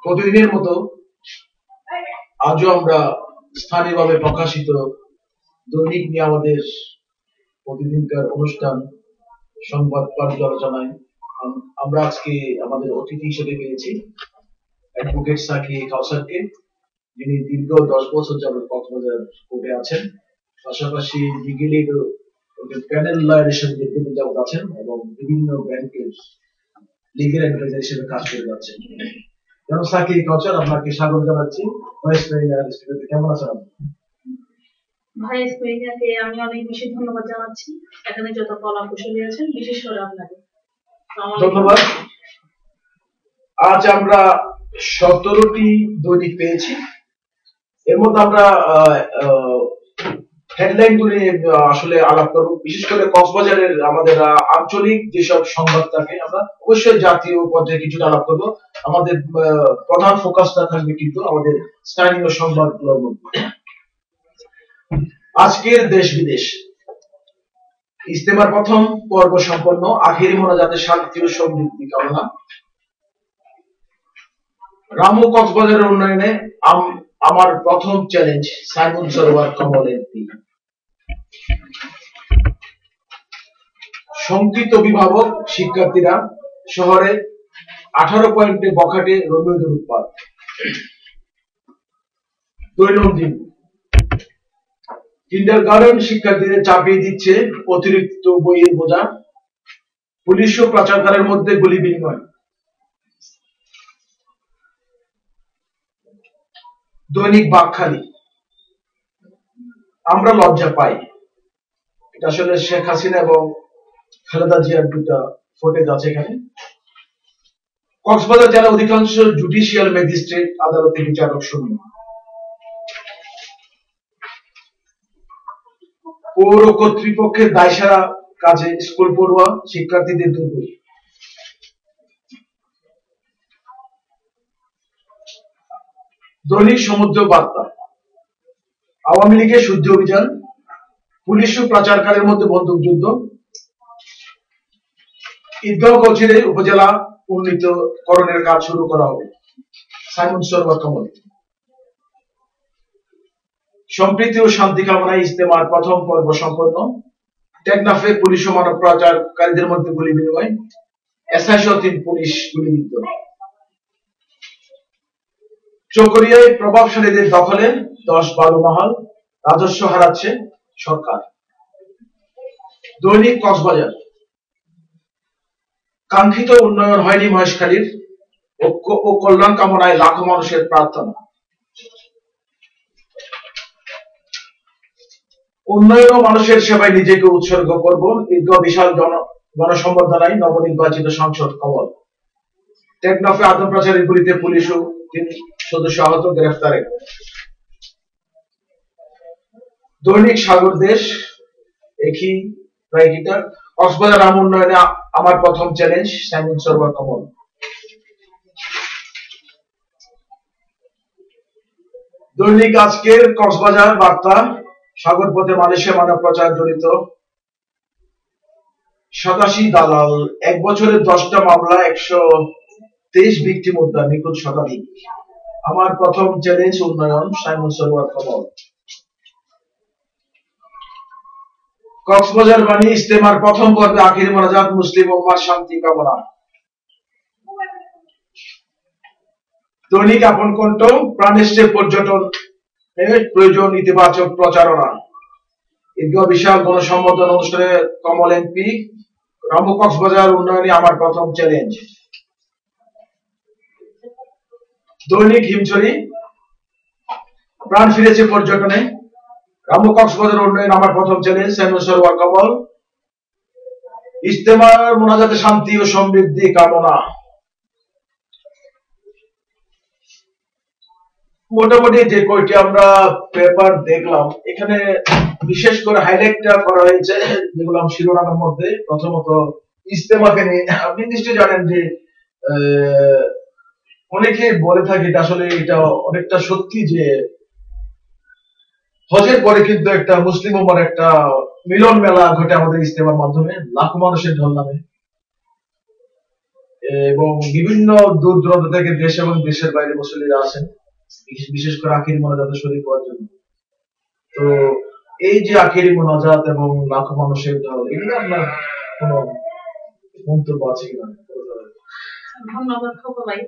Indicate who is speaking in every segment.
Speaker 1: প্রতিদিনের মতো আজও আমরা স্থানীয়ভাবে প্রকাশিত দৈনিক নিয়ে আমাদের প্রতিদিনকার অনুষ্ঠান সংবাদ পর্যালোচনায় আমরা আজকে আমাদের অতিথি হিসেবে পেয়েছি অ্যাডভোকেট সাকি কাউসারকে, যিনি দীর্ঘ 10 বছর যাবত কক্সবাজার কোর্টে আছেন, পাশাপাশি লিগেলি প্যানেল লয়ার হিসেবে দীর্ঘদিন যাবত আছেন এবং বিভিন্ন ব্যাংকের লিগেল অ্যাডভাইজার হিসেবে কাজ করে যাচ্ছেন। যেমন সাকি কাউসার, আপনাকে স্বাগত জানাচ্ছি। কেমন আছেন আপনি?
Speaker 2: ভাই স্পেনিয়াকে আমি অনেক বেশি ধন্যবাদ জানাচ্ছি, এখানে যত কলা কুশলী আছেন, বিশেষ করে আপনাকে
Speaker 1: ধন্যবাদ। আজ আমরা 17টি দৈনিক পেয়েছি, এর মধ্যে আমরা হেডলাইন গুলি আসলে আলাপ করব। বিশেষ করে কক্সবাজারের আমাদের আঞ্চলিক যেসব সংবাদ থাকে আমরা অবশ্যই জাতীয় পর্যায়ে কিছুটা আলাপ করব। আমাদের প্রধান ফোকাসটা থাকবে কিন্তু আমাদের স্থানীয় সংবাদগুলোর মধ্যে। আজকের দেশ বিদেশ ইজতেমার প্রথম পর্ব সম্পন্ন, আখেরি মোনাজাতে শান্তি ও সমৃদ্ধি কামনা। রামু কক্সবাজারের উন্নয়নে আমার প্রথম চ্যালেঞ্জ, সাইমন সরোয়ার কমল এমপি। শঙ্কিত অভিভাবক শিক্ষার্থীরা, শহরে 18 পয়েন্টে বখাটে রোমিওদের উৎপাত। দৈনন্দিন কিন্ডারগার্টেন শিক্ষার্থীদের চাপিয়ে দিচ্ছে অতিরিক্ত বইয়ের বোঝা। পুলিশ ও পাচারকারের মধ্যে গুলি বিনিময়। দৈনিক বাকখালী, আমরা লজ্জা পাই। এটা আসলে শেখ হাসিনা এবং খালেদা জিয়ার দুটা ফুটেজ আছে এখানে। কক্সবাজার জেলা অধিকাংশ জুডিশিয়াল ম্যাজিস্ট্রেট আদালতে বিচারক শূন্য। পৌর কর্তৃপক্ষের দায়সারা কাজে স্কুল পড়ুয়া শিক্ষার্থীদের দুর্ভোগ। দৈনিক সমুদ্র বার্তা, আওয়ামী লীগের শুদ্ধি অভিযান, পুলিশ ও পাচারকারের মধ্যে বন্দুকযুদ্ধ। ঈদগাঁও কচুরে উপজেলা উন্নীতকরণের কাজ শুরু করা হবে, সাইমন সরোয়ার কমল। সম্প্রীতি ও শান্তি কামনায় ইজতেমার প্রথম পর্ব সম্পন্ন। টেকনাফে পুলিশ ও মানব পাচারকারীদের মধ্যে গুলি বিনিময়, এসআই সহ 3 পুলিশ গুলিবিদ্ধ। চকরিয়ায় প্রভাবশালীদের দখলে 10 বালু মহল, রাজস্ব হারাচ্ছে সরকার। দৈনিক কক্সবাজার, কাঙ্ক্ষিত উন্নয়ন হয়নি মহেশখালীর, ঐক্য ও কল্যাণ কামনায় লাখো মানুষের প্রার্থনা। উন্নয়ন ও মানুষের সেবায় নিজেকে উৎসর্গ করব, ঈদগাঁও বিশাল গণসম্বর্ধনায় নবনির্বাচিত সাংসদ কমল। টেকনাফে আদম প্রচারের গুলিতে পুলিশ ও 3 সদস্য আহত, গ্রেফতারে। দৈনিক সাগর দেশ, একই প্রায় গীতা, কক্সবাজার রাম উন্নয়নে আমার প্রথম চ্যালেঞ্জ, সাইমন সরোয়ার কমল। দৈনিক আজকের কক্সবাজার বার্তা, সাগর পথে মালয়েশিয়া মানব পাচার জড়িত 87 দালাল, 1 বছরের 10টা মামলা, 123 ভিকটিম উদ্ধার, নিখোঁজ শতাধিক। আমার প্রথম চ্যালেঞ্জ উন্নয়ন, সাইমন সরোয়ার কমল। কক্সবাজার বাণী, ইজতেমার প্রথম পর্বে আখেরি মোনাজাত, মুসলিম উম্মার শান্তি কামনা। দৈনিক আপন কণ্ঠ, প্রাণেষ্টে পর্যটন প্রয়োজন ইতিবাচক প্রচারণা। ঈদগাঁও বিশাল গণসম্বর্ধনা অনুষ্ঠানে কমল এমপি। রামু কক্সবাজার উন্নয়নে আমার প্রথম চ্যালেঞ্জ। দৈনিক হিমছড়ি, প্রাণ ফিরেছে পর্যটনে, রামু কক্সবাজার উন্নয়ন আমার প্রথম চ্যালেঞ্জ, সাইমন সরোয়ার কমল। ইজতেমার মোনাজাতে শান্তি ও সমৃদ্ধি কামনা। মোটামুটি যে কয়টি আমরা পেপার দেখলাম, এখানে বিশেষ করে হাইলাইটটা করা হয়েছে যেগুলো শিরোনামের মধ্যে। প্রথমত ইজতেমাকে নিয়ে, আপনি নিশ্চয়ই জানেন যে অনেকে বলে থাকে, এটা আসলে এটা অনেকটা সত্যি যে হজের পরে কিন্তু একটা মুসলিম উম্মার একটা মিলন মেলা ঘটে আমাদের ইজতেমার মাধ্যমে, লাখো মানুষের ঢল নামে এবং বিভিন্ন দূর দূরান্ত থেকে দেশ এবং দেশের বাইরে মুসল্লিরা আসেন, বিশেষ করে আখিরি মোনাজাতে শরীক হওয়ার জন্য। তো এই যে আখিরি মোনাজাত এবং লাখো মানুষের ঢল, এগুলো আপনার কোনো মন্তব্য আছে কিনা?
Speaker 2: ধন্যবাদ খোকা ভাই।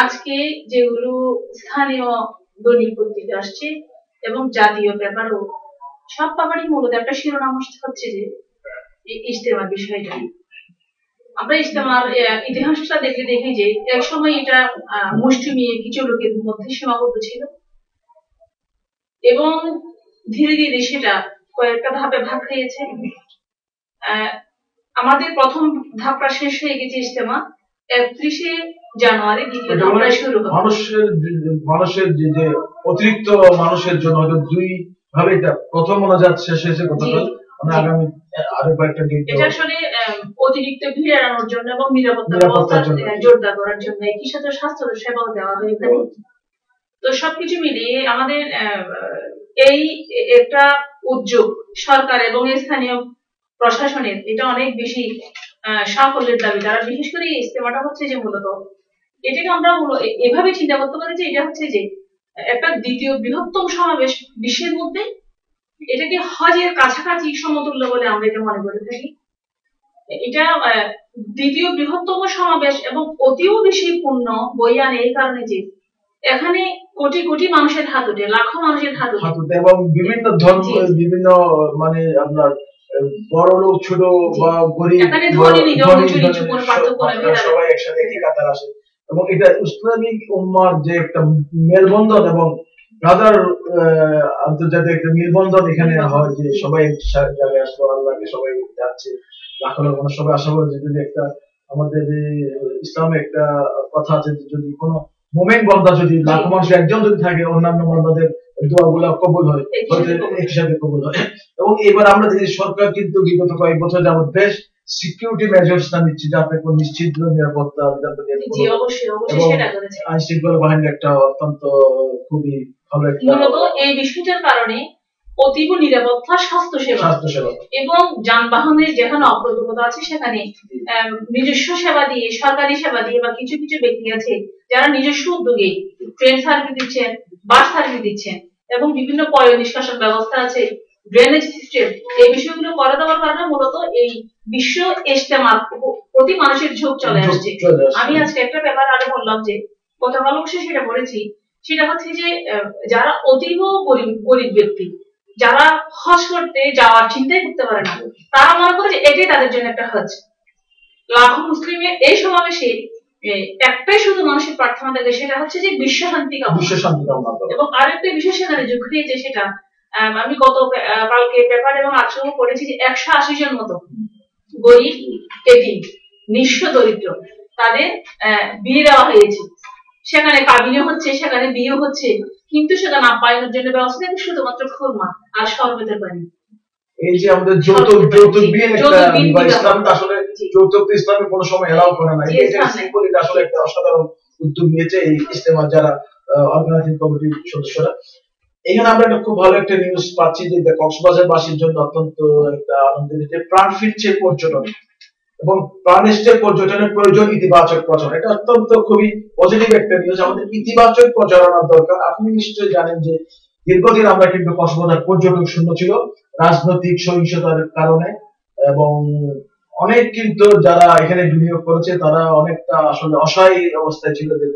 Speaker 2: আজকে যেগুলো স্থানীয় দৈনিক পত্রিকা আসছে এবং জাতীয় পেপারও, সব পেপারই মূলত একটা শিরোনাম হচ্ছে যে ইজতেমা বিষয়টা। আমরা ইজতেমার ইতিহাসটা দেখি যে এক সময় এটা মুষ্টিমেয় কিছু লোকের মধ্যে সীমাবদ্ধ ছিল এবং ধীরে ধীরে সেটা কয়েকটা ধাপে ভাগ হয়েছে। আমাদের প্রথম ধাপটা শেষ হয়ে গেছে ইজতেমা 31শে জানুয়ারি, দ্বিতীয় ধাপটা শুরু হবে।
Speaker 1: মানুষের যে অতিরিক্ত মানুষের জন্য হয়তো দুই ভাবে প্রথম মোনাজাত শেষ হয়েছে গতকাল, আমরা আগামী আরো কয়েকটা দিন
Speaker 2: এটা আসলে অতিরিক্ত ভিড় এড়ানোর জন্য এবং নিরাপত্তা ব্যবস্থা জোরদার করার জন্য, একই সাথে স্বাস্থ্য সেবাও দেওয়া হয় এখানে। তো সবকিছু মিলিয়ে আমাদের এই একটা উদ্যোগ সরকার এবং স্থানীয় প্রশাসনের, এটা অনেক বেশি সাফল্যের দাবি। তারা বিশেষ করে এই ইজতেমাটা হচ্ছে যে মূলত এটাকে আমরা এভাবে চিন্তা করতে পারি যে এটা হচ্ছে যে একটা দ্বিতীয় বৃহত্তম সমাবেশ বিশ্বের মধ্যে। এটাকে হজের কাছাকাছি সমতুল্য বলে আমরা এটা মনে করে থাকি। এটা দ্বিতীয় বৃহত্তম সমাবেশ এবং অতিও বেশি পূর্ণ বইয়ান এই কারণে যে এখানে কোটি কোটি মানুষের হাত ওঠে, লাখো মানুষের হাত ওঠে
Speaker 1: এবং বিভিন্ন ধর্ম, বিভিন্ন মানে আপনার বড় লোক ছোট বা গরিব, সবাই একসাথে একই কাতার আসে এবং এটা ইসলামিক উম্মার যে একটা মেলবন্ধন এবং ব্রাদার আন্তর্জাতিক একটা মেলবন্ধন এখানে হয়, যে সবাই এক জায়গায় আসলো, আল্লাহকে সবাই যাচ্ছে, লাখো লাখ মানুষ সবাই আশা করে যে যদি একটা আমাদের ইসলামে একটা কথা আছে, যদি কোনো মোমেন্ট বন্ধা যদি লাখো মানুষ একজন যদি থাকে, অন্যান্য বন্ধাদের দোয়াগুলো কবুল হয়, একসাথে কবুল হয়। এবং এবার আমরা দেখি সরকার কিন্তু বিগত কয়েক বছর যাবত বেশ সিকিউরিটি মেজার্স নিচ্ছে, যাতে কোনো নিশ্চিত নিরাপত্তা আইন শৃঙ্খলা বাহিনীর একটা অত্যন্ত খুবই ভালো একটা,
Speaker 2: মূলত এই বিষয়টার কারণে অতীব নিরাপত্তা, স্বাস্থ্য সেবা এবং যানবাহনের যেখানে অপ্রতুলতা আছে সেখানে নিজস্ব সেবা দিয়ে, সরকারি সেবা দিয়ে বা কিছু কিছু ব্যক্তি আছে যারা নিজস্ব উদ্যোগে ট্রেন সার্ভিস দিচ্ছেন, বাস সার্ভিস দিচ্ছেন এবং বিভিন্ন পয় নিষ্কাশন ব্যবস্থা আছে, ড্রেনেজ সিস্টেম, এই বিষয়গুলো করে দেওয়ার কারণে মূলত এই বিশ্ব ইজতেমার প্রতি মানুষের ঝোঁক চলে আসছে। আমি আজকে একটা ব্যাপার আগে বললাম যে গতকাল অবশ্যই সেটা বলেছি, সেটা হচ্ছে যে যারা অতীব গরিব ব্যক্তি, যারা হজ করতে যাওয়ার চিন্তাই করতে পারে না, তারা মনে করে যে এটাই তাদের জন্য একটা হজ। লাখো মুসলিমের এই সমাবেশে একটাই শুধু মানুষের প্রার্থনা থাকে, সেটা হচ্ছে যে বিশ্ব শান্তি কামনা। এবং আরেকটা বিষয় সেখানে যোগ হয়েছে, সেটা আমি কালকে পেপার এবং আজকেও পড়েছি যে 180 জন মতো গরিব, এতিম, নিঃস্ব, দরিদ্র, তাদের বিয়ে দেওয়া হয়েছে। সেখানে কাবিনও হচ্ছে, সেখানে বিয়ে হচ্ছে, কিন্তু সেটা না পাওয়ার জন্য ব্যবস্থা নেই, শুধুমাত্র খুরমা আর শরবতের পানি।
Speaker 1: এই যে আমাদের যৌতুক বিয়ে, ইসলাম আসলে যৌতুক ইসলামে কোনো সময় এলাও করে না, এটা আসলে একটা অসাধারণ উদ্যোগ নিয়েছে এই ইজতেমা যারা অর্গানাইজিং কমিটির সদস্যরা। এখানে আমরা একটা খুব ভালো একটা নিউজ পাচ্ছি যে কক্সবাজারবাসীর জন্য অত্যন্ত একটা আনন্দের, যে প্রাণ ফিরছে পর্যটন এবং প্রাণের পর্যটনের প্রয়োজন ইতিবাচক প্রচার। এটা অত্যন্ত খুবই পজিটিভ একটা নিউজ। আমাদের ইতিবাচক প্রচারণার দরকার। আপনি নিশ্চয়ই জানেন যে দীর্ঘদিন আমরা কিন্তু কক্সবাজার পর্যটক শূন্য ছিল রাজনৈতিক সহিংসতার কারণে, এবং অনেক কিন্তু যারা এখানে বিনিয়োগ করেছে তারা অনেকটা আসলে অসহায় অবস্থায় ছিল, যে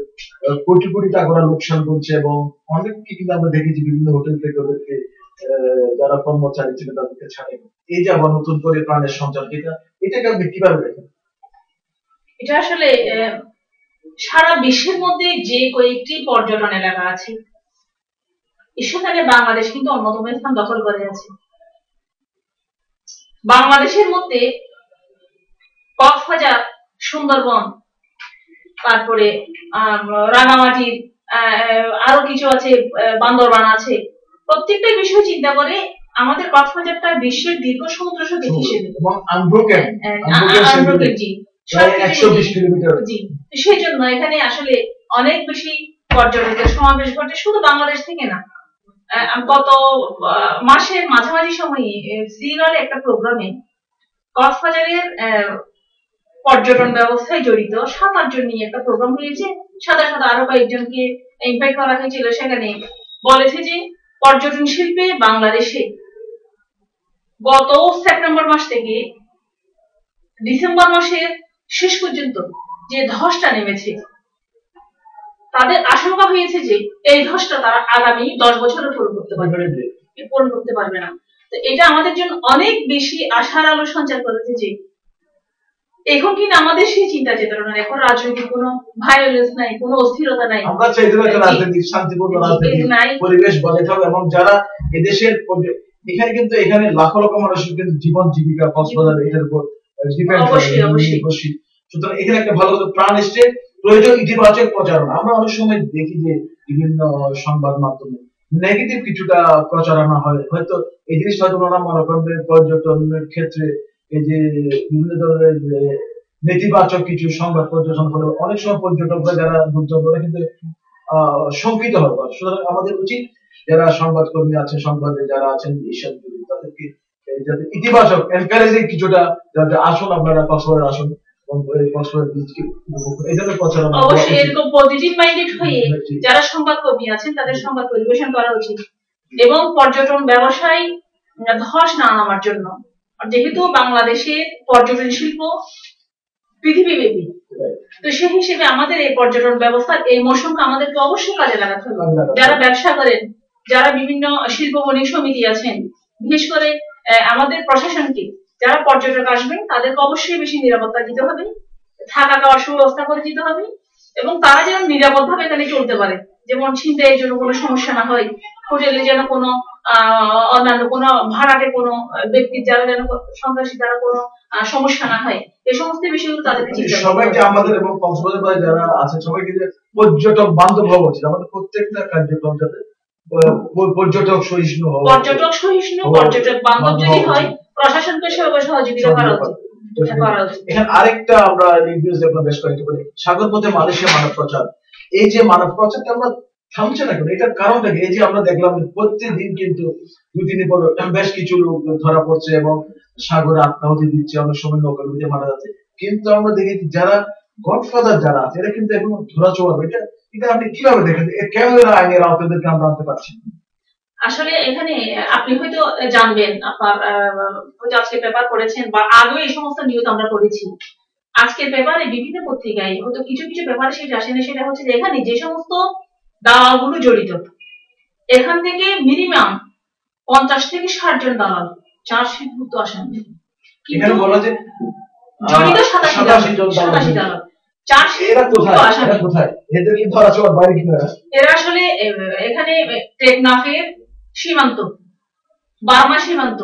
Speaker 1: কোটি কোটি টাকা লোকসান করছে এবং অনেককে কিন্তু আমরা দেখেছি বিভিন্ন হোটেল থেকে ওদেরকে যারা কর্মচারী ছিল তাদেরকে ছাড়ে। এই যে আবার নতুন করে প্রাণের সঞ্চার, এটাকে আপনি কিভাবে দেখেন?
Speaker 2: এটা আসলে সারা বিশ্বের মধ্যে যে কয়েকটি পর্যটন এলাকা আছে, সেখানে বাংলাদেশ কিন্তু অন্যতম স্থান দখল করে আছে। বাংলাদেশের মধ্যে কক্সবাজার, সুন্দরবন, তারপরে রাঙামাটির আরো কিছু আছে, বান্দরবান আছে। প্রত্যেকটা বিষয় চিন্তা করে আমাদের কক্সবাজারটা বিশ্বের দীর্ঘ সমুদ্র সৈকত হিসেবে সেই জন্য এখানে আসলে অনেক বেশি পর্যটকের সমাবেশ ঘটে, শুধু বাংলাদেশ থেকে না। গত মাসের মাঝামাঝি সময়ে সিরিয়ালে একটা প্রোগ্রামে কক্সবাজারের পর্যটন ব্যবস্থায় জড়িত 7-8 জন নিয়ে একটা প্রোগ্রাম হয়েছে। সাদা আরো কয়েকজনকে ইনভাইট করা হয়েছিল। সেখানে বলেছে যে পর্যটন শিল্পে বাংলাদেশে গত সেপ্টেম্বর মাস থেকে ডিসেম্বর মাসের শেষ পর্যন্ত যে ধসটা নেমেছে, তাদের আশঙ্কা হয়েছে যে এই ধসটা তারা আগামী 10 বছরে পূরণ করতে পারবে না। তো এটা আমাদের জন্য অনেক বেশি আশার আলো সঞ্চার করেছে যে এখন কিন্তু আমাদের সেই চিন্তা চেতনা নাই, এখন রাজনৈতিক কোনো ভায়োলেন্স নাই, কোনো অস্থিরতা নাই।
Speaker 1: আমরা চাইতে একটা রাজনৈতিক শান্তিপূর্ণ রাজনৈতিক পরিবেশ বজায় থাকবে, এবং যারা এদেশের এখানে কিন্তু এখানে লাখো লাখো মানুষের কিন্তু জীবন জীবিকা কক্সবাজার এটার উপর ডিপেন্ড করে। সুতরাং এখানে একটা ভালো প্রাণ এসছে, প্রয়োজন ইতিবাচক প্রচারণা। আমরা অনেক সময় দেখি যে বিভিন্ন সংবাদ মাধ্যমে নেগেটিভ কিছুটা প্রচারণা হয়, হয়তো এই জিনিসটা হয়তো ওনারা মনে করবেন পর্যটনের ক্ষেত্রে এই যে বিভিন্ন ধরনের নেতিবাচক কিছু সংবাদ প্রচারণা করে অনেক সময় পর্যটকরা যারা দুর্যোগরা কিন্তু শঙ্কিত হয়। সুতরাং আমাদের উচিত যারা সংবাদকর্মী আছেন, সংবাদে যারা আছেন এইসব তাদেরকে যাতে ইতিবাচক এনকারেজিং কিছুটা যাতে আসুন, আপনারা কক্সবাজার আসুন
Speaker 2: অবশ্যই এরকম পজিটিভ মাইন্ডেড হয়ে যারা সংবাদকর্মী আছেন তাদের সংবাদ পরিবেশন করা উচিত, এবং পর্যটন ব্যবসায় ধস না নামার জন্য। যেহেতু বাংলাদেশের পর্যটন শিল্প পৃথিবীব্যাপী, তো সেই হিসেবে আমাদের এই পর্যটন ব্যবস্থার এই মৌসুমকে আমাদেরকে অবশ্যই কাজে লাগাতে হবে। যারা ব্যবসা করেন, যারা বিভিন্ন শিল্প বণিক সমিতি আছেন, বিশেষ করে আমাদের প্রশাসনকে, যারা পর্যটক আসবেন তাদেরকে অবশ্যই বেশি নিরাপত্তা দিতে হবে, থাকা খাওয়ার সুব্যবস্থা করে দিতে হবে, এবং তারা যেন নিরাপদ ভাবে এখানে চলতে পারে। যেমন ছিনতাইয়ের জন্য কোনো সমস্যা না হয়, হোটেলে যেন কোনো অন্যান্য কোনো ভাড়াটে কোনো ব্যক্তির যারা যেন সন্ত্রাসী দ্বারা কোনো সমস্যা না হয়, এই সমস্ত বিষয়গুলো তাদেরকে চিন্তা করতে হবে।
Speaker 1: সবাইকে আমাদের এবং কক্সবাজার যারা আছে সবাইকে পর্যটক বান্ধব হওয়া উচিত। আমাদের প্রত্যেকটা কার্যক্রম যাতে পর্যটক সহিষ্ণু হয়,
Speaker 2: পর্যটক বান্ধব যদি হয়, প্রশাসনকে সহযোগিতা করা উচিত।
Speaker 1: এখানে আরেকটা আমরা রিভিউজ দেখলাম বেশ কয়েকটা করে সাগর পথে মালয়েশিয়া মানব পাচার। এই যে মানব পাচারটা আমরা থামছে না কেন, এটার কারণটা কি? এই যে আমরা দেখলাম প্রত্যেকদিন কিন্তু 2-3 পর বেশ কিছু লোক ধরা পড়ছে এবং সাগরে আত্মাহুতি দিচ্ছে, অনেক সময় নৌকাগুলিতে মারা যাচ্ছে। কিন্তু আমরা দেখি যারা গডফাদার যারা আছে এরা কিন্তু এখন ধরা ছোঁয়াবে। এটা আপনি কিভাবে দেখেন? কেন এরা আইনের আওতাদেরকে আমরা আনতে পারছি?
Speaker 2: আসলে এখানে আপনি হয়তো জানবেন, আপনার হয়তো আজকে পেপার পড়েছেন বা আগেও এই সমস্ত নিউজ আমরা পড়েছি। আজকের পেপারে বিভিন্ন পত্রিকায় হয়তো কিছু পেপারে সেটা আসে না, সেটা হচ্ছে যে এখানে যে সমস্ত দালালগুলো জড়িত, এখান থেকে মিনিমাম 50 থেকে 60 জন দালাল চার্জশিটভুক্ত আসামি,
Speaker 1: এখানে বলা যে
Speaker 2: জড়িত 87 জন দালাল। এরা আসলে এখানে টেকনাফের সীমান্ত, বার্মা সীমান্ত,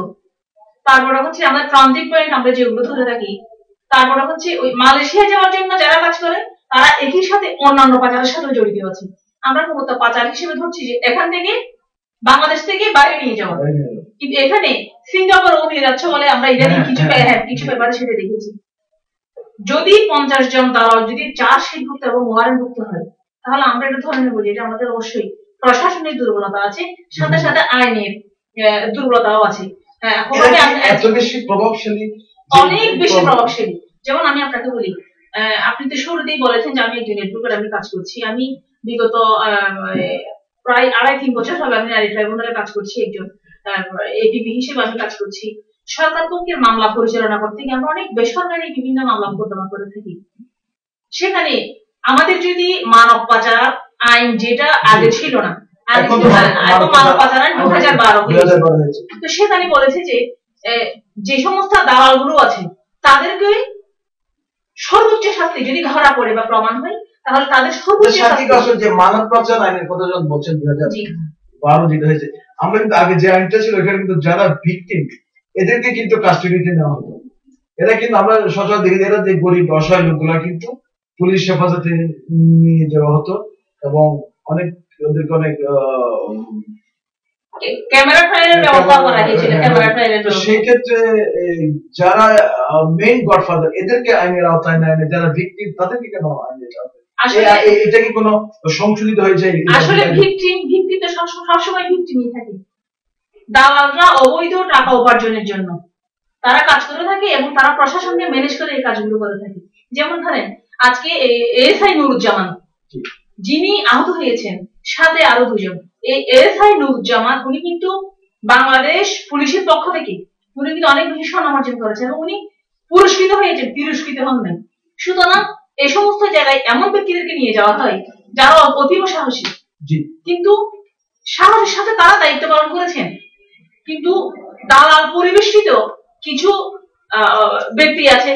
Speaker 2: তারপরে হচ্ছে আমরা ট্রানজিট পয়েন্ট আমরা যেগুলো ধরে থাকি, তারপরে হচ্ছে ওই মালয়েশিয়া যাওয়ার জন্য যারা কাজ করে তারা একই সাথে অন্যান্য পাচারের সাথে জড়িত আছে। আমরা মূলত পাচার হিসেবে ধরছি যে এখান থেকে বাংলাদেশ থেকে বাইরে নিয়ে যাওয়া, কিন্তু এখানে সিঙ্গাপুর ও নিয়ে যাচ্ছে বলে আমরা ইদানিং কিছু পেপারে সেটা দেখেছি। যদি 50 জন দালাল যদি চার্জশিটভুক্ত এবং ওয়ারেন্টভুক্ত হয়, তাহলে আমরা এটা ধরে নেব যে এটা আমাদের অবশ্যই প্রশাসনিক দুর্বলতা আছে, সাথে সাথে আইনের দুর্বলতাও আছে।
Speaker 1: এত বেশি প্রভাবশালী,
Speaker 2: অনেক বেশি প্রভাবশালী। যেমন আমি আপনাকে বলি, আপনি তো শুরুতেই বলেছেন যে আমি একজন নেটওয়ার্কার, আমি কাজ করছি। আমি বিগত প্রায় 2.5-3 বছর হবে আমি নারী ট্রাইব্যুনালে কাজ করছি, একজন এডিবি হিসেবে আমি কাজ করছি। সরকার পক্ষের মামলা পরিচালনা করতে গিয়ে আমরা অনেক বেসরকারি বিভিন্ন মামলা মোকদ্দমা করে থাকি। সেখানে আমাদের যদি মানব পাচার আইন যেটা আগে ছিল না, মানব পাচার আইন 2012 হয়েছে, তো সেখানে বলেছে যে সমস্ত দালালগুলো আছে তাদেরকে সর্বোচ্চ শাস্তি যদি ধরা পড়ে বা প্রমাণ হয়, তাহলে তাদের সর্বোচ্চ শাস্তি।
Speaker 1: যে মানব পাচার আইনের কথা যখন বলছেন 2012 যেটা হয়েছে, আমরা কিন্তু আগে যে আইনটা ছিল এখানে কিন্তু যারা ভিকটিম এদেরকে কিন্তু কাস্টডিতে নেওয়া হতো। এরা কিন্তু আমরা সচরাচর দেখি এরা যে গরিব অসহায় লোকগুলা কিন্তু পুলিশ হেফাজতে নিয়ে যাওয়া হতো, এবং অনেক ওদেরকে অনেক
Speaker 2: ক্যামেরা ট্রায়ালের ব্যবস্থা করা হয়েছিল। ক্যামেরা ট্রায়ালের
Speaker 1: সেই ক্ষেত্রে যারা মেইন গডফাদার এদেরকে আইনের আওতায় নেয় না, যারা ভিকটিম তাদেরকে কেন আইনের আওতায়? এটা কি কোনো সংশোধিত হয়েছে?
Speaker 2: আসলে ভিকটিম তো সবসময় ভিকটিমই থাকে। দালালরা অবৈধ টাকা উপার্জনের জন্য তারা কাজ করে থাকে এবং তারা প্রশাসনকে ম্যানেজ করে এই কাজগুলো করে থাকে। যেমন ধরেন আজকে এএসআই নুরুজ্জামান যিনি আহত হয়েছেন, সাথে আরো দুজন। এই এএসআই নুরুজ্জামান উনি কিন্তু বাংলাদেশ পুলিশের পক্ষ থেকে উনি কিন্তু অনেক বেশি সম্মান অর্জন করেছেন এবং উনি পুরস্কৃত হয়েছেন, তিরস্কৃত হন নাই। সুতরাং এই সমস্ত জায়গায় এমন ব্যক্তিদেরকে নিয়ে যাওয়া হয় যারা অতীব সাহসী, কিন্তু সাহসের সাথে তারা দায়িত্ব পালন করেছেন। কিন্তু দালাল পরিবেষ্টিত কিছু ব্যক্তি আছে,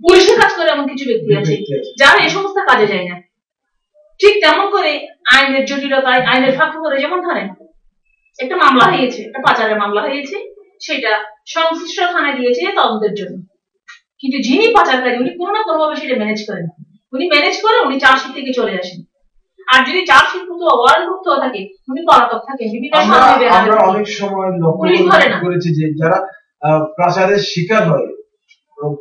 Speaker 2: পুলিশের কাজ করে এমন কিছু ব্যক্তি আছে যারা এই সমস্ত কাজে যায় না। ঠিক তেমন করে আইনের জটিলতায়, আইনের ফাঁকা করে, যেমন ধরেন একটা মামলা হয়েছে, একটা পাচারের মামলা হয়েছে, সেটা সংশ্লিষ্ট থানায় দিয়েছে তদন্তের জন্য। কিন্তু যিনি পাচারকারী উনি কোনো না কোনোভাবে সেটা ম্যানেজ করেন। উনি ম্যানেজ করে উনি চার্জশিট থেকে চলে আসেন। আর যদি চার্জশিট মুক্ত ওয়ারেন্ট মুক্ত থাকে উনি পলাতক থাকেন। বিভিন্ন
Speaker 1: আমরা অনেক সময় লক্ষ্য করেছি যে যারা পাচারের শিকার হয়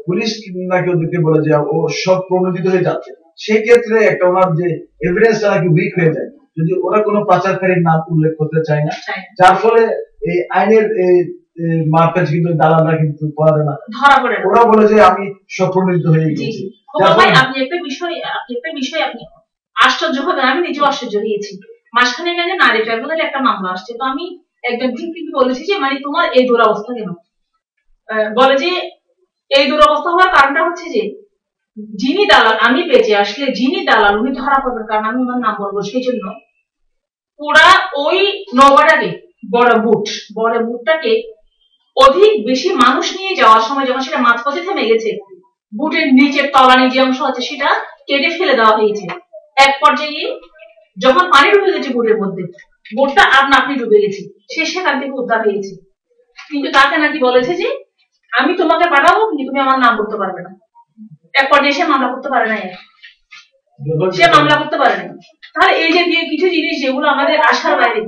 Speaker 1: পুলিশ নাকি ওদেরকে বলে যে ও সব প্রণোদিত হয়ে যাচ্ছে, সেই ক্ষেত্রে একটা ওনার যে এভিডেন্সটা নাকি উইক হয়ে যায় যদি ওরা কোনো পাচারকারীর নাম উল্লেখ করতে চায় না, যার ফলে এই আইনের মারপ্যাচ কিন্তু দালালরা কিন্তু ধরা পড়ে না। ওরা বলে যে আমি সব প্রণোদিত হয়ে গেছি।
Speaker 2: আপনি একটা বিষয় আপনি আশ্চর্য হবেন, আমি নিজেও আশ্চর্য হয়েছি। মাঝখানে গেলে নারী ট্রাইব্যুনালে একটা মামলা আসছে, তো আমি একজন ভিকটিমকে বলেছি যে মানে তোমার এই দুরবস্থা কেন? বলে যে এই দুরবস্থা হওয়ার কারণটা হচ্ছে যে যিনি দালাল, আমি বেঁচে আসলে যিনি দালাল উনি ধরা পড়বেন, কারণ আমি ওনার নাম বলবো সেই জন্য ওরা ওই নৌকাটাকে বড় বুটটাকে অধিক বেশি মানুষ নিয়ে যাওয়ার সময় যখন সেটা মাঝপথে থেমে গেছে, বুটের নিচের তলানি যে অংশ আছে সেটা কেটে ফেলে দেওয়া হয়েছে। এক পর্যায়ে যখন পানি ঢুকে গেছে বুটের মধ্যে, বুটটা আপনি ডুবে গেছে, সে সেখান থেকে উদ্ধার হয়েছে। কিন্তু তাকে নাকি বলেছে যে আমি তোমাকে পাঠাবো কিন্তু তুমি আমার নাম করতে পারবে না। এক পর্যায়ে সে মামলা করতে পারে না, তাহলে এই যে কিছু জিনিস যেগুলো আমাদের আশার বাইরে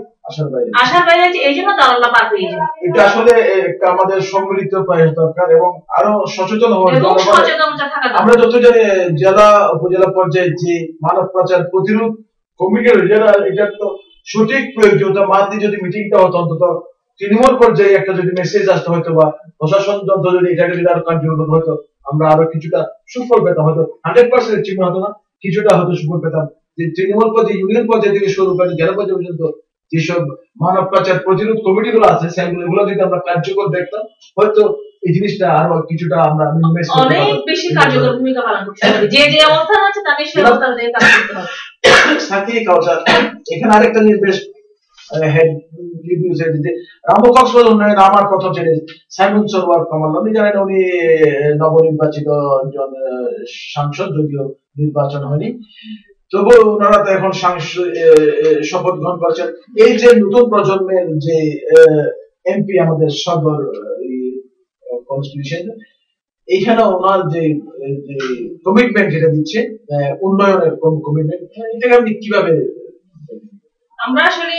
Speaker 2: আছে, এই জন্য দালালরা পার পেয়ে যায়।
Speaker 1: এটা আসলে একটা আমাদের সম্মিলিত প্রয়াস দরকার এবং আরো সচেতন হওয়া দরকার। আমরা যত জানি জেলা উপজেলা পর্যায়ে যে মানব পাচার প্রতিরোধ কমিটি যারা, এটা তো সঠিক প্রয়োজনীয়তা মানতে যদি মিটিংটা হতো, অন্তত তৃণমূল পর্যায়ে একটা যদি মেসেজ আসতে হয়তো বা প্রশাসন যন্ত্র যদি এটাকে যদি আরো কার্যকর হতো, আমরা আরো কিছুটা সুফল পেতাম। হয়তো 100% ঠিক হতো না, কিছুটা হয়তো সুফল পেতাম। যে তৃণমূল পর্যায়ে, ইউনিয়ন পর্যায়ে থেকে শুরু করে জেলা পর্যায়ে পর্যন্ত যেসব মানব পাচার প্রতিরোধ কমিটি গুলো আছে সেগুলো যদি আমরা কার্যকর দেখতাম, হয়তো এই জিনিসটা আরো কিছুটা আমরা
Speaker 2: অনেক বেশি কার্যকর ভূমিকা পালন করতে পারি। যে যে অবস্থা আছে তাকে সেই অবস্থা অনুযায়ী কাজ করতে হবে।
Speaker 1: সাথী কালচার এখানে আরেকটা নির্দেশ রামু কক্সবাজার উন্নয়ন আমার প্রথম ছিলেন সাইমন সরোয়ার কামাল। আপনি জানেন উনি নবনির্বাচিত একজন সাংসদ, যদিও নির্বাচন হয়নি, তবুও ওনারা তো এখন শপথ গ্রহণ করেছেন। এই যে নতুন প্রজন্মের যে এমপি আমাদের সদর কনস্টিটিউশন, এইখানে ওনার যে কমিটমেন্ট যেটা দিচ্ছে উন্নয়নের কমিটমেন্ট, এটাকে আপনি কিভাবে?
Speaker 2: আমরা আসলে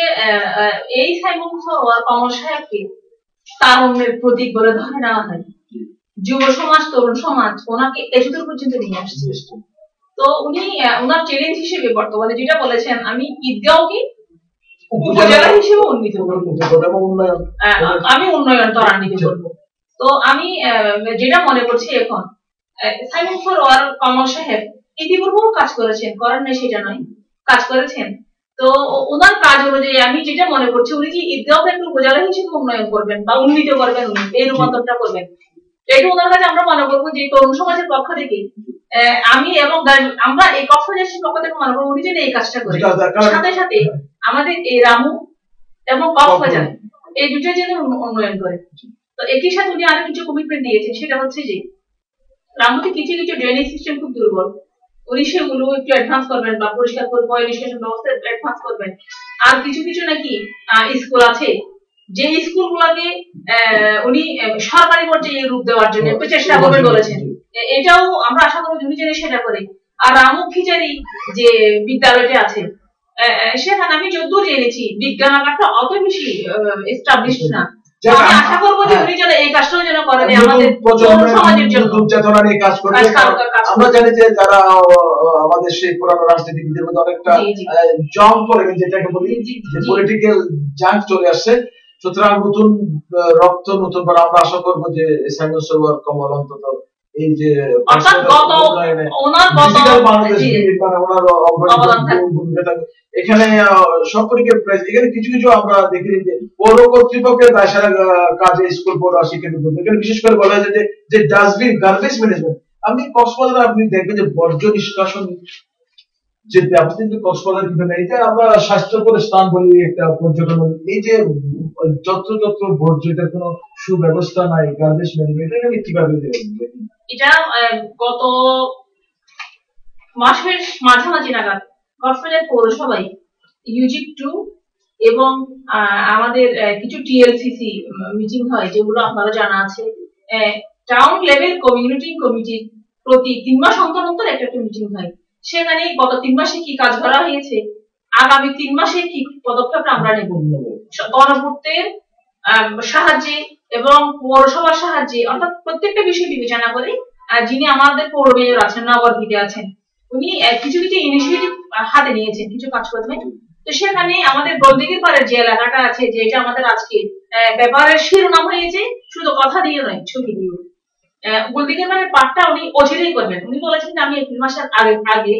Speaker 2: এই সাইমন সরোয়ার কামাল সাহেবকে তারুণ্যের প্রতীক বলে ধরে নেওয়া হয়। যুব সমাজ, তরুণ সমাজ ওনাকে এতদূর পর্যন্ত নিয়ে আসছে। তো উনি ওনার চ্যালেঞ্জ হিসেবে বর্তমানে যেটা বলেছেন, আমি ঈদগাঁওকে উপজেলা হিসেবে উন্নীত করবো, আমি উন্নয়ন ত্বরান্বিত করবো। তো আমি যেটা মনে করছি এখন সাইমন সরোয়ার কামাল সাহেব ইতিপূর্বেও কাজ করেছেন, করেন না সেটা নয়, কাজ করেছেন। তো ওনার কাজ অনুযায়ী আমি যেটা মনে করছি উনি যে ঈদগাঁওকে একটু উপজেলা হিসেবে উন্নয়ন করবেন বা উন্নীত করবেন, উনি এই রূপান্তরটা করবেন, এটা ওনার কাছে আমরা মনে করবো যে তরুণ সমাজের পক্ষ থেকে আমি এবং আমরা এই কক্সবাজারের পক্ষ থেকে মনে করবো উনি যেন এই কাজটা করে। সাথে সাথে আমাদের এই রামু এবং কক্সবাজার এই দুটো যেন উন্নয়ন করে। তো একই সাথে উনি আরো কিছু কমিটমেন্ট দিয়েছেন, সেটা হচ্ছে যে রামুতে কিছু কিছু ড্রেনেজ সিস্টেম খুব দুর্বল, উনি সেগুলো একটু অ্যাডভান্স করবেন বা পরিষ্কার করে পরিষ্কার ব্যবস্থা অ্যাডভান্স করবেন। আর কিছু কিছু নাকি স্কুল আছে যে স্কুলগুলোকে উনি সরকারি পর্যায়ে রূপ দেওয়ার জন্য একটু চেষ্টা করবেন বলেছেন। এটাও আমরা আশা করি উনি যেন সেটা করে। আর রামু খিচারি যে বিদ্যালয়টা আছে সেখানে আমি যতদূর জেনেছি বিজ্ঞানাগারটা অত বেশি এস্টাবলিশড না, আমি আশা করব যে উনি যেন এই কাজটাও যেন করেন আমাদের সমাজের জন্য
Speaker 1: চেতনা নিয়ে কাজ করবে। আমরা জানি যে যারা আমাদের সেই পুরানো রাজনীতিবিদদের মধ্যে অনেকটা জং পড়ে যেটাকে বলি যে পলিটিক্যাল জাঙ্ক চলে আসছে, সুতরাং নতুন রক্ত নতুন করে আমরা আশা করবো যে সাইমন সোবহার কমল অন্তত এই যে এখানে সম্পর্কে এখানে কিছু কিছু আমরা দেখি যে পৌর কর্তৃপক্ষের দায়সারা কাজে স্কুল পড়া শিক্ষিত এখানে বিশেষ করে বলা যায় যে ডাস্টবিন গার্বেজ ম্যানেজমেন্ট। আপনি কক্সবাজারে আপনি দেখবেন যে বর্জ্য নিষ্কাশন যে ব্যবস্থা কিন্তু কক্সবাজার কিন্তু নেই, যে আমরা স্বাস্থ্যকর স্থান বলি একটা পর্যটন, এই যে যত্র বর্জ্য এটার কোনো সুব্যবস্থা নাই, গার্বেজ ম্যানেজমেন্ট এটা কিভাবে
Speaker 2: এটা গত মাসের মাঝামাঝি নাগাদ কক্সবাজার পৌরসভায় ইউজিট 2 এবং আমাদের কিছু টিএলসিসি মিটিং হয় যেগুলো আপনারা জানা আছে। টাউন লেভেল কমিউনিটি কমিটি প্রতি 3 মাস অন্তর একটা মিটিং হয়। সেখানে গত 3 মাসে কি কাজ করা হয়েছে, আগামী 3 মাসে কি পদক্ষেপ আমরা নেব, গণপূর্তের সাহায্যে এবং পৌরসভার সাহায্যে, অর্থাৎ প্রত্যেকটা বিষয় বিবেচনা করে যিনি আমাদের পৌর মেয়র আছেন, নগরভিটে আছেন, উনি কিছু কিছু ইনিশিয়েটিভ হাতে নিয়েছেন কিছু কাজ করবে। তো সেখানে আমাদের গোলদিঘির পাড়ের যে এলাকাটা আছে, যেটা আমাদের আজকে ব্যাপারের শিরোনাম হয়েছে, শুধু কথা দিয়ে নয় ছবি দিয়ে, গোলদিঘির পাড়ের পাটটা উনি অচিরেই করবেন। উনি বলেছেন যে আমি এপ্রিল মাসের আগে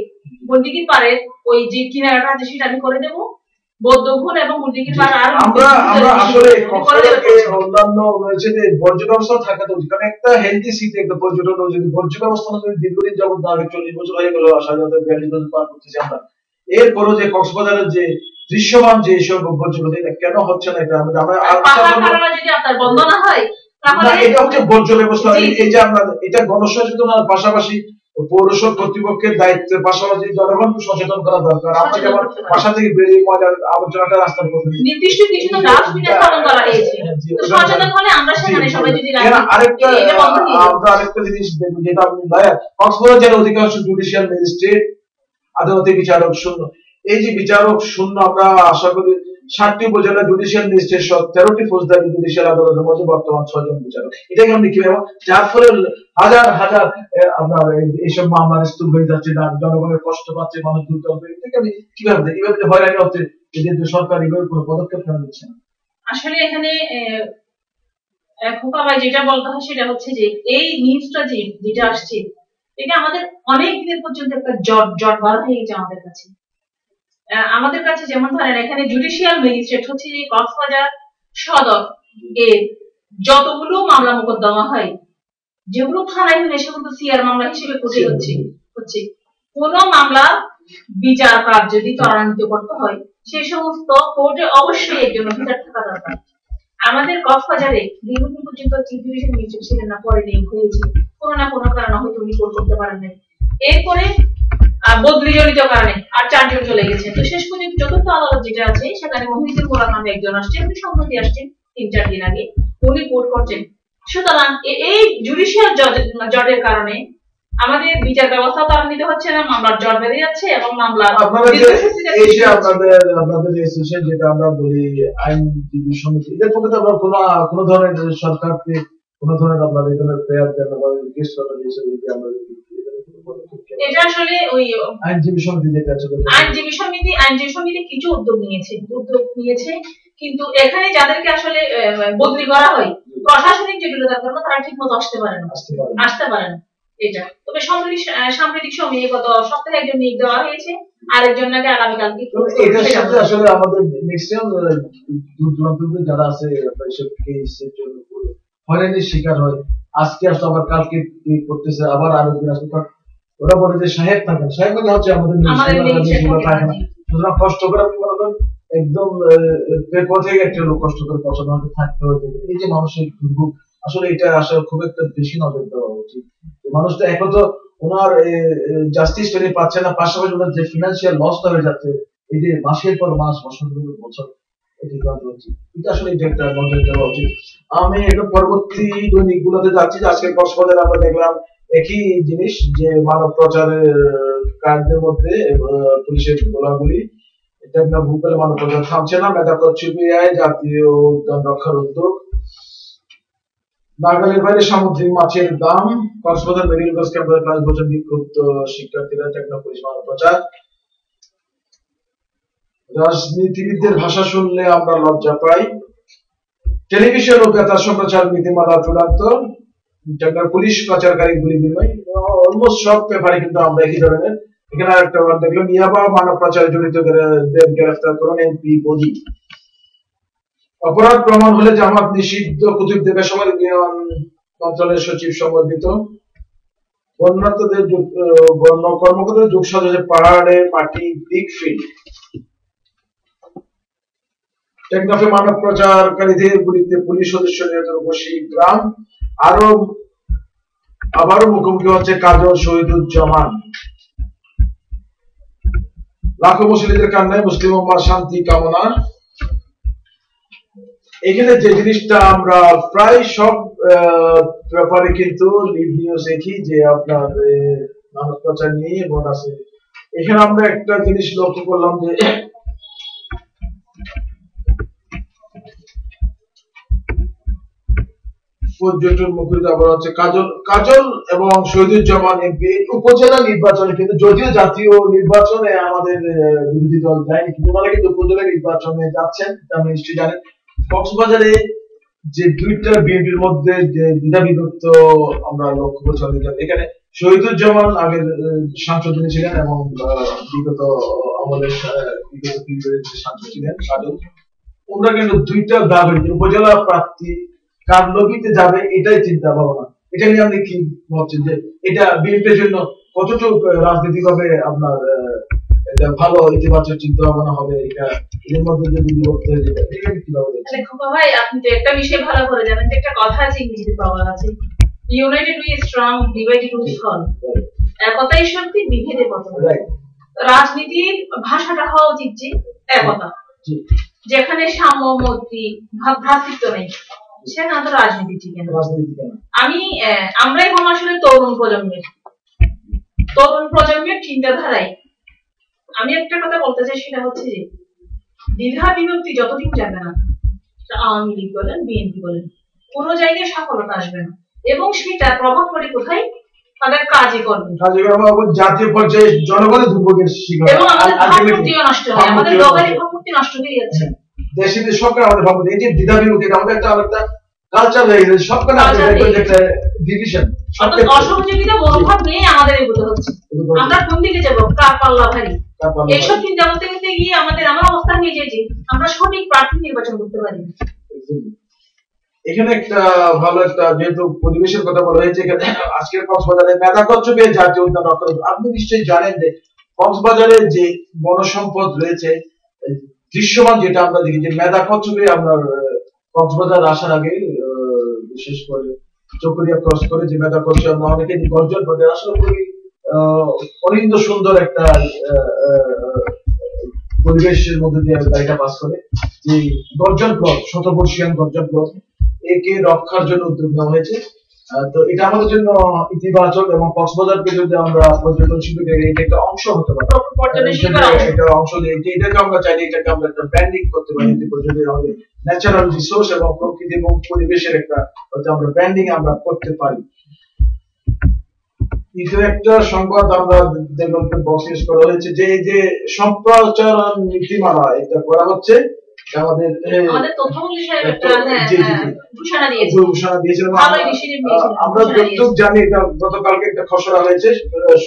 Speaker 2: গোলদিঘির পাড়ের ওই যে কিনারাটা আছে সেটা আমি করে দেবো। বৌদ্ধঘুন এবং গোলদিঘির পাড় আর
Speaker 1: আমরা আসলে অন্যান্য রয়েছে যে বর্জ্য ব্যবস্থা থাকা তো, কারণ একটা হেলদি সিটি একটা পর্যটন যদি বর্জ্য ব্যবস্থা যদি দীর্ঘদিন যাবত না 40 বছর হয়ে গেল, স্বাধীনতা 42 বছর পার করতেছি আমরা, এরপরও যে কক্সবাজারের যে দৃশ্যমান যে সব বর্জ্য কেন হচ্ছে না, এটা আমরা
Speaker 2: যদি আপনার বন্ধ না হয় তাহলে
Speaker 1: এটা হচ্ছে বর্জ্য ব্যবস্থা। এই যে আমরা এটা গণসচেতনার পাশাপাশি পৌরসভা কর্তৃপক্ষের দায়িত্বের পাশাপাশি জনগণকে সচেতন করা দরকার। আমরা যেমন বাসা থেকে বেরিয়ে ময়লা আবর্জনাটা রাস্তার পথে
Speaker 2: নির্দিষ্ট কিছু তো ডাস্টবিনে স্থাপন করা হয়েছে, তো সচেতন হলে আমরা সেখানে সবাই যদি
Speaker 1: আরেকটা আমরা আরেকটা জিনিস দেখব যেটা আপনি কক্সবাজার জেলার অধিকাংশ জুডিশিয়াল ম্যাজিস্ট্রেট আদালতে বিচারক শূন্য। এই যে বিচারক শূন্য, আমরা আশা করি 60টি উপজেলা জুডিশিয়াল ম্যাজিস্ট্রেট সহ 13টি ফৌজদারি জুডিশিয়াল আদালতের মধ্যে বর্তমান 6 জন বিচারক। এটাকে আপনি কিভাবে, যার ফলে হাজার হাজার আপনার এইসব মামলা স্থূল হয়ে যাচ্ছে, জনগণের কষ্ট পাচ্ছে, মানুষ দুর্বল হয়ে, এটাকে আপনি কিভাবে এইভাবে হয়রানি হচ্ছে, এদের সরকার এইভাবে কোনো পদক্ষেপ নেওয়া যাচ্ছে না?
Speaker 2: আসলে এখানে খোকা ভাই যেটা বলতে হয় সেটা হচ্ছে যে এই নিউজটা যেটা আসছে এটা আমাদের অনেক দিনের পর্যন্ত একটা জট বাঁধা হয়ে গেছে আমাদের কাছে। যেমন ধরেন এখানে জুডিশিয়াল ম্যাজিস্ট্রেট হচ্ছে যে কক্সবাজার সদর এর যতগুলো মামলা মোকদ্দমা হয়, যেগুলো থানায় হলে সেগুলো সিআর মামলা হিসেবে কোর্টে হচ্ছে কোন মামলা বিচার কাজ যদি ত্বরান্বিত করতে হয় সেই সমস্ত কোর্টে অবশ্যই একজন অফিসার থাকা দরকার। আমাদের কক্সবাজারে দীর্ঘদিন পর্যন্ত চিফ জুডিশিয়াল ম্যাজিস্ট্রেট ছিলেন না, পরে নিয়োগ হয়েছে কোনো না কোনো কারণে, হয়তো উনি কোর্ট করতে পারেন নাই, এরপরে বদলি জনিত কারণে আর 4 জন চলে গেছে। তো শেষ পর্যন্ত চতুর্থ আদালত যেটা আছে সেখানে মহিউদ্দিন মোল্লা নামে একজন আসছেন, উনি সম্প্রতি আসছেন 3-4 দিন আগে, উনি কোর্ট করছেন। সুতরাং এই জুডিশিয়াল জটের কারণে আমাদের বিচার ব্যবস্থা ত্বরান্বিত হচ্ছে না, মামলার জট বেড়ে যাচ্ছে এবং মামলা
Speaker 1: আপনাদের অ্যাসোসিয়েশন যেটা আমরা বলি আইনজীবী সমিতি, এদের পক্ষে তো আমরা কোনো ধরনের সরকারকে কোনো ধরনের আপনাদের এই ধরনের প্রেয়ার দেন বা রিকোয়েস্ট করা দিয়েছে যে আমরা
Speaker 2: এটা আসলে ওই
Speaker 1: আইনজীবী সমিতি যেটা আছে,
Speaker 2: আইনজীবী সমিতি কিছু উদ্যোগ নিয়েছে, কিন্তু এখানে যাদেরকে আসলে বদলি করা হয় প্রশাসনিক জটিলতার কারণে তারা ঠিক মতো আসতে পারে না এটা। তবে সাম্প্রতিক সময়ে গত সপ্তাহে একজন নিয়োগ দেওয়া হয়েছে, আরেকজন নাকি আগামীকালকে।
Speaker 1: এটার সাথে আসলে আমাদের ম্যাক্সিমাম দূর যারা আছে এসব কেসের জন্য হয়রানির শিকার হয়, আজকে আসলে আবার কালকে করতেছে, আবার আরেকদিন আসবে, ওরা বলে যে সাহেব থাকেন, সাহেব মানে হচ্ছে আমাদের সুতরাং কষ্ট করে আপনি মনে করেন একদম থেকে একটা লোক কষ্ট করে পছন্দ থাকতে হয়েছে। এই যে মানুষের দুর্ভোগ, আসলে এটা আসলে খুব একটা বেশি নজর দেওয়া উচিত। মানুষটা এখন তো ওনার জাস্টিস পেয়ে পাচ্ছে না, পাশাপাশি ওনার যে ফিনান্সিয়াল লসটা হয়ে যাচ্ছে, এই যে মাসের পর মাস, বছর এটা আসলে এটা একটা নজর দেওয়া উচিত। আমি একটু পরবর্তী দৈনিক গুলোতে যাচ্ছি, আজকে কক্সবাজারে আমরা দেখলাম একই জিনিস, যে মানব প্রচারের কাজদের মধ্যে পুলিশের গোলাগুলি, এটা ভূপালে মানব প্রচার থামছে না, মেধা করছে জাতীয় উদ্যান রক্ষার উদ্যোগ নাগালের বাইরে সামুদ্রিক মাছের দাম, কক্সবাজার মেডিকেল কলেজ ক্যাম্পাসে ক্লাস বছর বিক্ষুব্ধ শিক্ষার্থীরা, টেকনাফ পুলিশ প্রচার। রাজনীতিবিদদের ভাষা শুনলে আমরা লজ্জা পাই, টেলিভিশন ও বেতার সম্প্রচার নীতিমালা চূড়ান্ত, টেকনাফ পুলিশ পাচারকারী গুলি বিনিময়। অলমোস্ট সব পেপারে কিন্তু আমরা একই ধরনের। এখানে আরেকটা ওয়ার্ড দেখলাম, ইয়াবা মানব পাচারে জড়িতদের গ্রেফতার করুন এমপি বদি। অপরাধ প্রমাণ হলে জামাত নিষিদ্ধ, কুতুবদের বেসামরিক মন্ত্রণালয়ের সচিব সম্বর্ধিত। বন্যার্তদের কর্মকর্তাদের যোগ সাজে পাহাড়ে মাটি বিগ ফিল্ড। টেকনাফে মানব পাচারকারীদের গুলিতে পুলিশ সদস্য নিহতের উপসী গ্রাম। আবারও মুখোমুখি হচ্ছে কাজল শহীদুজ্জামান। লাখো মুসলিমদের কান্নায় মুসলিম উম্মার শান্তি কামনা। এখানে যে জিনিসটা আমরা প্রায় সব ব্যাপারে কিন্তু লিড নিউজ দেখি যে আপনার মানব পাচার নিয়ে এবং আছে। এখানে আমরা একটা জিনিস লক্ষ্য করলাম যে পর্যটন মুখী আবার হচ্ছে কাজল এবং শহীদুজ্জামান এমপি উপজেলা নির্বাচনে, কিন্তু যদিও জাতীয় নির্বাচনে আমাদের বিরোধী দল যায়নি, কিন্তু ওনারা কিন্তু উপজেলা নির্বাচনে যাচ্ছেন, আপনি নিশ্চয়ই জানেন। কক্সবাজারে যে দুইটা বিএনপির মধ্যে যে দ্বিধা বিভক্ত আমরা লক্ষ্য করছি, এখানে শহীদুজ্জামান আগের সাংসদ ছিলেন এবং বিগত আমাদের সাংসদ ছিলেন কাজল। ওনারা কিন্তু দুইটা দাবি, উপজেলা প্রার্থী কার লবিতে যাবে এটাই চিন্তা ভাবনা। এটা নিয়ে আপনি কি ভাবছেন যে এটা বিএনপির জন্য কতটুকু রাজনৈতিকভাবে আপনার এটা ভালো ইতিবাচক চিন্তা ভাবনা হবে? এটা এর মধ্যে যদি বিভক্ত হয়ে যায় এটা কিভাবে দেখছেন?
Speaker 2: খোকা ভাই, আপনি তো একটা বিষয় ভালো করে জানেন যে একটা কথা আছে ইংরেজিতে পাওয়া আছে, united we strong, divided we fall. একতাই শক্তি, বিভেদে পতন। রাজনীতির ভাষাটা হওয়া উচিত যে একতা, যেখানে সাম্য, মৈত্রী, ভ্রাতৃত্ব নেই, সেখানে তো রাজনীতি ঠিক না। আমরা এখন আসলে তরুণ প্রজন্মের চিন্তাধারায় আমি একটা কথা বলতে চাই, সেটা হচ্ছে যে দ্বিধা বিভক্তি যতদিন যাবে না, আওয়ামী লীগ বলেন, বিএনপি বলেন, কোন জায়গায় সফলতা আসবে না, এবং সেটা প্রভাব পড়ে কোথায়? তাদের কাজে কর্মে,
Speaker 1: জাতীয় পর্যায়ে জনগণের দুর্ভোগের শিকার,
Speaker 2: এবং আমাদের ভাবমূর্তিও নষ্ট হয়, আমাদের লোকের ভাবমূর্তি নষ্ট হয়ে যাচ্ছে।
Speaker 1: দেশে সরকার আমাদের ভাবমূর্তি, এই যে দ্বিধা বিভক্তি, আমাদের একটা কালচার হয়ে গেছে, সবখানে একটা ডিভিশন,
Speaker 2: অসহযোগিতা মনোভাব নিয়ে আমাদের এগোতে হচ্ছে। আমরা কোন দিকে যাবো? কার পাল্লা ভারী, এইসব চিন্তা করতে করতে গিয়ে আমার অবস্থা হয়ে যায় যে আমরা সঠিক প্রার্থী নির্বাচন করতে পারি।
Speaker 1: এখানে একটা ভালো একটা, যেহেতু পরিবেশের কথা বলা হয়েছে, এখানে আজকের কক্সবাজারে মেধা কচ্ছপে জাতীয় উদ্যান রক্ষা। আপনি নিশ্চয়ই জানেন যে কক্সবাজারে যে বনসম্পদ রয়েছে দৃশ্যমান, যেটা আমরা দেখি যে মেধা কচ্ছপে আপনার কক্সবাজার আসার আগে বিশেষ করে চকরিয়া ক্রস করে যে মেধা কচ্ছপ আমরা অনেকে গর্জন করে, আসলে খুবই অনিন্দ সুন্দর একটা পরিবেশের মধ্যে দিয়ে গাড়িটা পাস করে। যে গর্জন প্লট, শতবর্ষিয়ান গর্জন প্লট, একে রক্ষার জন্য উদ্যোগ নেওয়া হয়েছে। তো এটা আমাদের জন্য ইতিবাচক, এবং কক্সবাজারকে যদি আমরা পর্যটন শিল্পের এটা একটা অংশ হতে পারে, এটা অংশ এটাকে আমরা চাইলে এটাকে আমরা একটা ব্র্যান্ডিং করতে পারি, যদি আমাদের ন্যাচারাল রিসোর্স এবং প্রকৃতি এবং পরিবেশের একটা আমরা ব্র্যান্ডিং আমরা করতে পারি। কিছু একটা সংবাদ আমরা দেখলাম বক্স করা হয়েছে যে এই যে সম্প্রচারণ নীতিমালা এটা করা হচ্ছে, আমাদের
Speaker 2: তথ্যমন্ত্রী সাহেব একটা ঘোষণা দিয়েছেন।
Speaker 1: আমরা যতটুকু জানি এটা গতকালকে একটা খসড়া হয়েছে,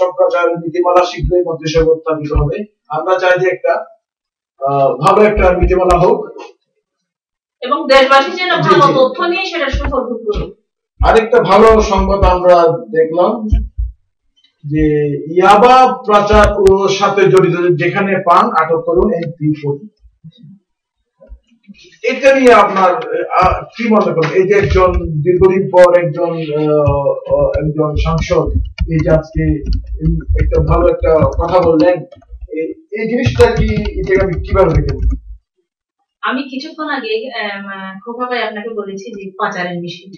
Speaker 1: সম্প্রচারণ নীতিমালা শীঘ্রই মন্ত্রিসভায় উত্থাপিত হবে। আমরা চাই যে একটা ভালো একটা নীতিমালা হোক
Speaker 2: এবং দেশবাসী যেন ভালো তথ্য নিয়ে সেটা সুফল ভোগ করুক।
Speaker 1: আরেকটা ভালো সংবাদ আমরা দেখলাম যে ইয়াবা পাচার ও সাথে জড়িত যেখানে পান আটক করুন এমপি বদি। এটা নিয়ে আপনার কি মনে করেন? এই যে একজন দীর্ঘদিন পর একজন সাংসদ এই যে আজকে একটা ভালো একটা কথা বললেন, এই জিনিসটা কি আমি কিভাবে দেখেন?
Speaker 2: আমি কিছুক্ষণ আগে খোকা ভাই আপনাকে বলেছি যে পাচারের বিষয়,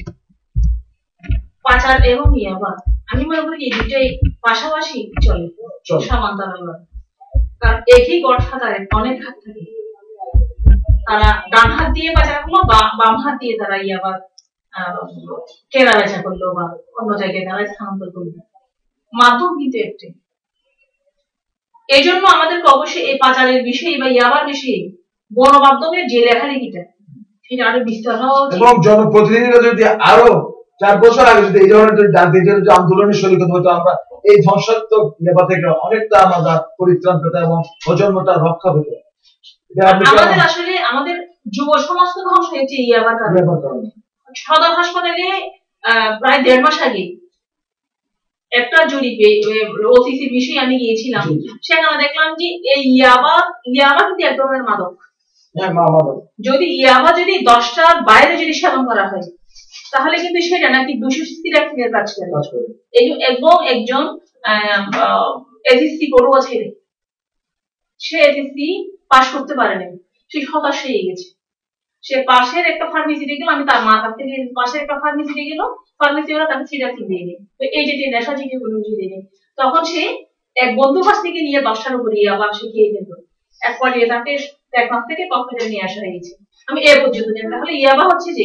Speaker 2: পাচার এবং ইয়াবা, আমি মনে করি এই দুটাই পাশাপাশি চলে, সমান্তরাল। কারণ একই গডফাদারের অনেক হাত থাকে, তারা ডান হাত দিয়ে পাচার করলো, বাম হাত দিয়ে তারা ইয়াবা কেনা বেচা করলো বা অন্য জায়গায় তারা স্থানান্তর করলো, মাধ্যম কিন্তু একটি। এই জন্য আমাদেরকে অবশ্যই এই পাচারের বিষয়ে বা ইয়াবার বিষয়ে গণমাধ্যমের যে লেখালেখিটা সেটা আরো বিস্তার হওয়া উচিত।
Speaker 1: এবং জনপ্রতিনিধিরা যদি আরো 4 বছর আগে যদি এই ধরনের যদি আন্দোলনের শরীর হতো, আমরা এই ধ্বংসাত্মক ইয়াবা থেকে অনেকটা আমরা পরিত্রাণ পেতাম এবং প্রজন্মটা রক্ষা পেত।
Speaker 2: আমাদের আসলে আমাদের যুব সমাজ তো ধ্বংস হয়েছে ইয়াবার কারণে। সদর হাসপাতালে প্রায় 1.5 মাস আগে একটা জরিপে ওসিসির বিষয়ে আমি গিয়েছিলাম, সেখানে দেখলাম যে এই ইয়াবা কিন্তু এক ধরনের মাদক। যদি ইয়াবা যদি 10টার বাইরে যদি সেবন করা হয় তাহলে কিন্তু সেটা নাকি 200 কাজ করে। এবং একজন এসএসসি পড়ুয়া ছেলে, সে এসএসসি পাস করতে পারেনি, সে হতাশ হয়ে গেছে। সে পাশের একটা ফার্মেসিতে গেল, আমি তার মা কাছ থেকে পাশের একটা ফার্মেসিতে গেল, ফার্মেসি ওরা তাকে সিরাপ দিয়ে দেয়, তো এই যে নেশা থেকে কোনো কিছু দিয়ে দেয়। তখন সে এক বন্ধুর কাছ থেকে নিয়ে 10টার উপরে আবার সে খেয়ে ফেলল। এক পর্যায়ে তাকে 1 মাস থেকে কক্সবাজার নিয়ে আসা হয়েছে। আমি এ পর্যন্ত জানি। তাহলে ইয়াবা হচ্ছে যে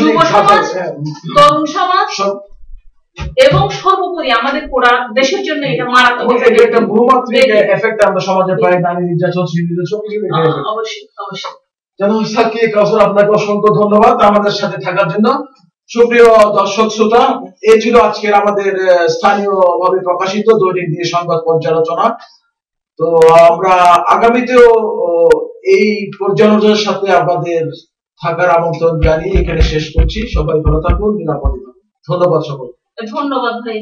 Speaker 2: যুব সমাজ, তরুণ সমাজ এবং সর্বোপরি আমাদের পুরা দেশের জন্য এটা মারাত্মক একটা বহুমাত্রিক এফেক্ট আমরা সমাজে পাই। নারী নির্যাতন, শিশু নির্যাতন সবকিছু। অবশ্যই অবশ্যই। জানো সাকিব কাউসার, আপনাকে অসংখ্য ধন্যবাদ আমাদের সাথে থাকার জন্য। সুপ্রিয় দর্শক শ্রোতা, এই ছিল আজকের আমাদের স্থানীয়ভাবে প্রকাশিত দৈনিক দিয়ে সংবাদ পর্যালোচনা। তো আমরা আগামীতেও এই পর্যালোচনার সাথে আপনাদের থাকার আমন্ত্রণ জানিয়ে এখানে শেষ করছি। সবাই ভালো থাকুন, নিরাপদে থাকুন। ধন্যবাদ সকলকে। ধন্যবাদ ভাই।